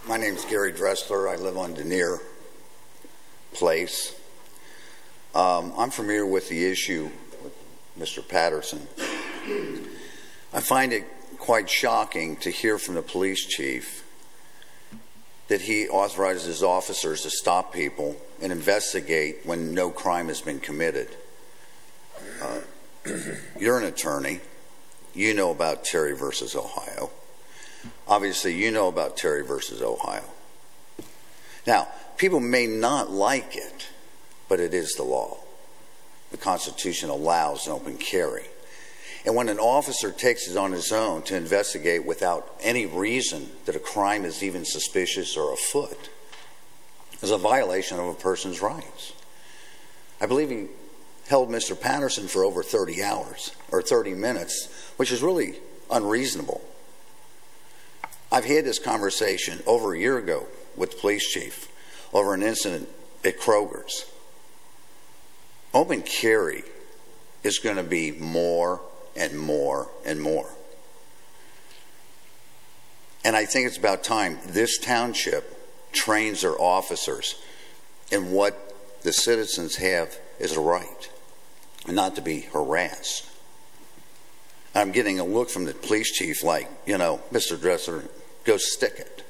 My name is Gary Dressler. I live on Denier Place. I'm familiar with the issue with Mr. Patterson. I find it quite shocking to hear from the police chief that he authorizes his officers to stop people and investigate when no crime has been committed. You're an attorney. You know about Terry versus Ohio. Obviously, you know about Terry versus Ohio. Now, people may not like it, but it is the law. The Constitution allows an open carry. And when an officer takes it on his own to investigate without any reason that a crime is even suspicious or afoot, is a violation of a person's rights. I believe he held Mr. Patterson for over 30 hours, or 30 minutes, which is really unreasonable. I've had this conversation over a year ago with the police chief over an incident at Kroger's. Open carry is going to be more and more and more. And I think it's about time this township trains their officers in what the citizens have as a right, and not to be harassed. I'm getting a look from the police chief like, you know, Mr. Dressler, go stick it.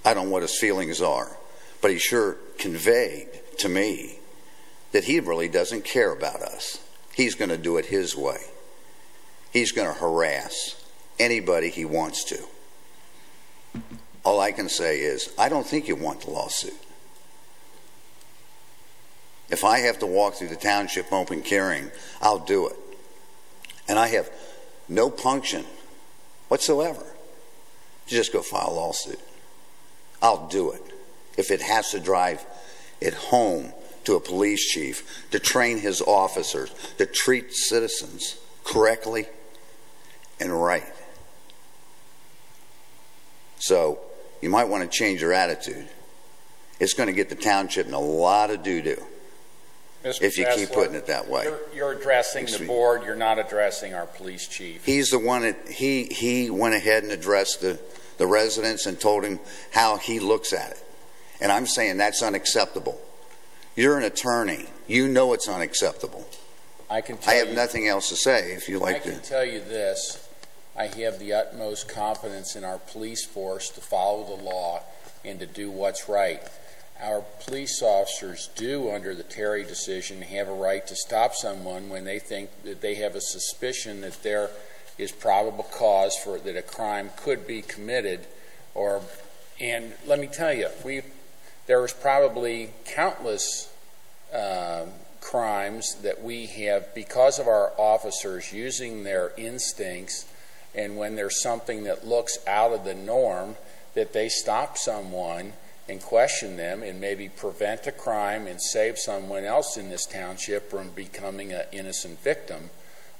I don't know what his feelings are, but he sure conveyed to me that he really doesn't care about us. He's going to do it his way. He's going to harass anybody he wants to. All I can say is, I don't think you want the lawsuit. If I have to walk through the township open carrying, I'll do it. And I have no punction whatsoever to just go file a lawsuit. I'll do it. If it has to drive it home to a police chief to train his officers to treat citizens correctly and right. So you might want to change your attitude. It's going to get the township in a lot of doo-doo if you keep putting it that way. You're addressing the board. You're not addressing our police chief. He's the one that he went ahead and addressed the residents and told him how he looks at it. And I'm saying that's unacceptable. You're an attorney. You know it's unacceptable. I have nothing else to say if you like to. I can tell you this. I have the utmost confidence in our police force to follow the law and to do what's right. Our police officers do, under the Terry decision, have a right to stop someone when they think that they have a suspicion that there is probable cause for that a crime could be committed. And let me tell you, there was probably countless crimes that we have, because of our officers using their instincts, and when there's something that looks out of the norm, that they stop someone and question them and maybe prevent a crime and save someone else in this township from becoming an innocent victim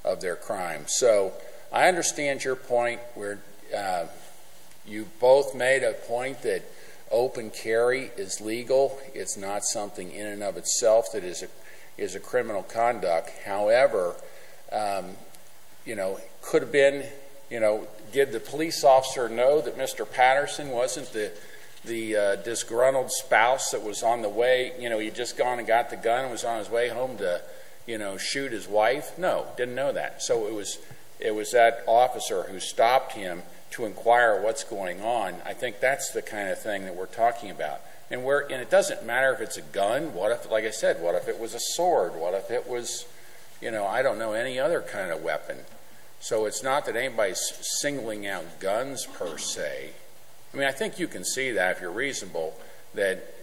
of their crime. So I understand your point where you both made a point that open carry is legal. It's not something in and of itself that is a criminal conduct. However, could have been, did the police officer know that Mr. Patterson wasn't the disgruntled spouse that was on the way, he'd just gone and got the gun and was on his way home to, shoot his wife? No, didn't know that. So it was that officer who stopped him to inquire what's going on. I think that's the kind of thing that we're talking about. And it doesn't matter if it's a gun. What if, like I said, what if it was a sword? What if it was, I don't know, any other kind of weapon? So it's not that anybody's singling out guns per se. I mean, I think you can see that if you're reasonable, that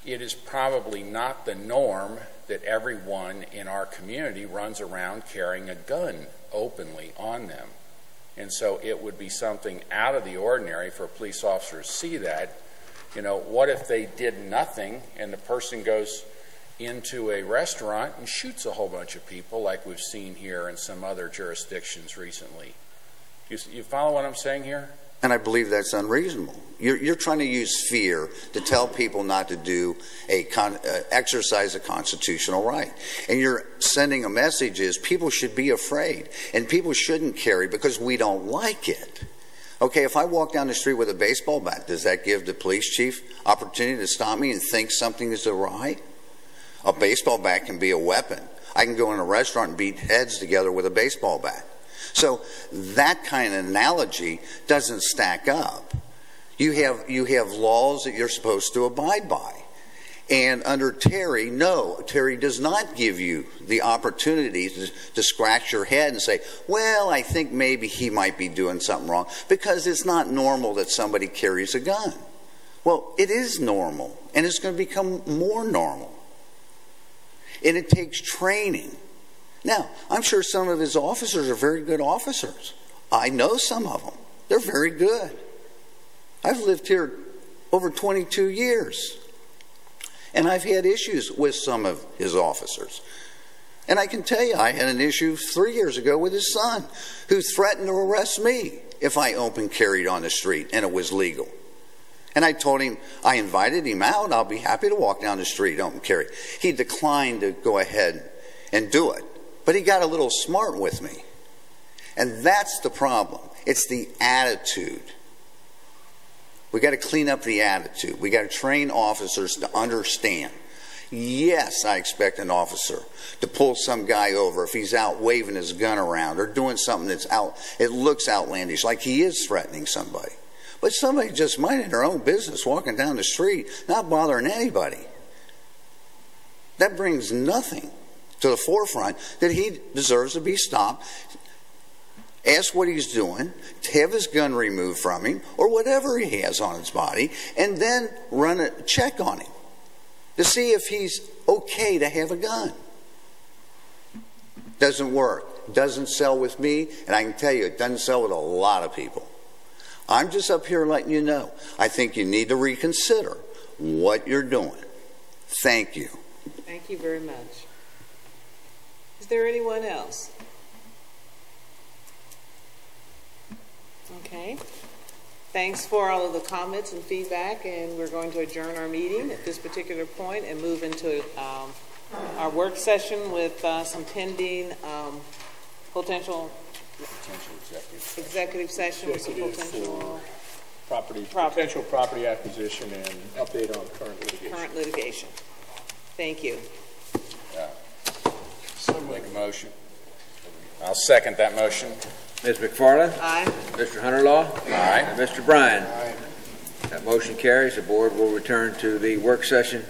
it is probably not the norm that everyone in our community runs around carrying a gun openly on them. And so it would be something out of the ordinary for a police officer to see that. What if they did nothing and the person goes into a restaurant and shoots a whole bunch of people like we've seen here in some other jurisdictions recently? You follow what I'm saying here? And I believe that's unreasonable. You're trying to use fear to tell people not to do exercise a constitutional right. And you're sending a message is people should be afraid and people shouldn't carry because we don't like it. Okay, if I walk down the street with a baseball bat, does that give the police chief opportunity to stop me and think something is awry? A baseball bat can be a weapon. I can go in a restaurant and beat heads together with a baseball bat. So that kind of analogy doesn't stack up. You have laws that you're supposed to abide by. And under Terry, no, Terry does not give you the opportunity to scratch your head and say, well, I think maybe he might be doing something wrong, because it's not normal that somebody carries a gun. Well, it is normal, and it's going to become more normal. And it takes training. Now, I'm sure some of his officers are very good officers. I know some of them. They're very good. I've lived here over 22 years. And I've had issues with some of his officers. And I can tell you, I had an issue 3 years ago with his son, who threatened to arrest me if I open carried on the street and it was legal. And I told him, I invited him out, I'll be happy to walk down the street, open carry. He declined to go ahead and do it. But he got a little smart with me. And that's the problem. It's the attitude. We got to clean up the attitude. We got to train officers to understand. Yes, I expect an officer to pull some guy over if he's out waving his gun around or doing something that's it looks outlandish, like he is threatening somebody. But somebody just minding their own business, walking down the street, not bothering anybody. That brings nothing to the forefront that he deserves to be stopped, ask what he's doing, have his gun removed from him, or whatever he has on his body, and then run a check on him to see if he's okay to have a gun. Doesn't work. Doesn't sell with me, and I can tell you it doesn't sell with a lot of people. I'm just up here letting you know. I think you need to reconsider what you're doing. Thank you. Thank you very much. Is there anyone else? Okay. Thanks for all of the comments and feedback, and we're going to adjourn our meeting at this particular point and move into our work session with some pending potential executive session with some potential potential property acquisition and update on current litigation. Thank you. Make a motion. I'll second that motion. Ms. McFarland? Aye. Mr. Hunterlaw? Aye. Mr. Bryan? Aye. That motion carries. The board will return to the work session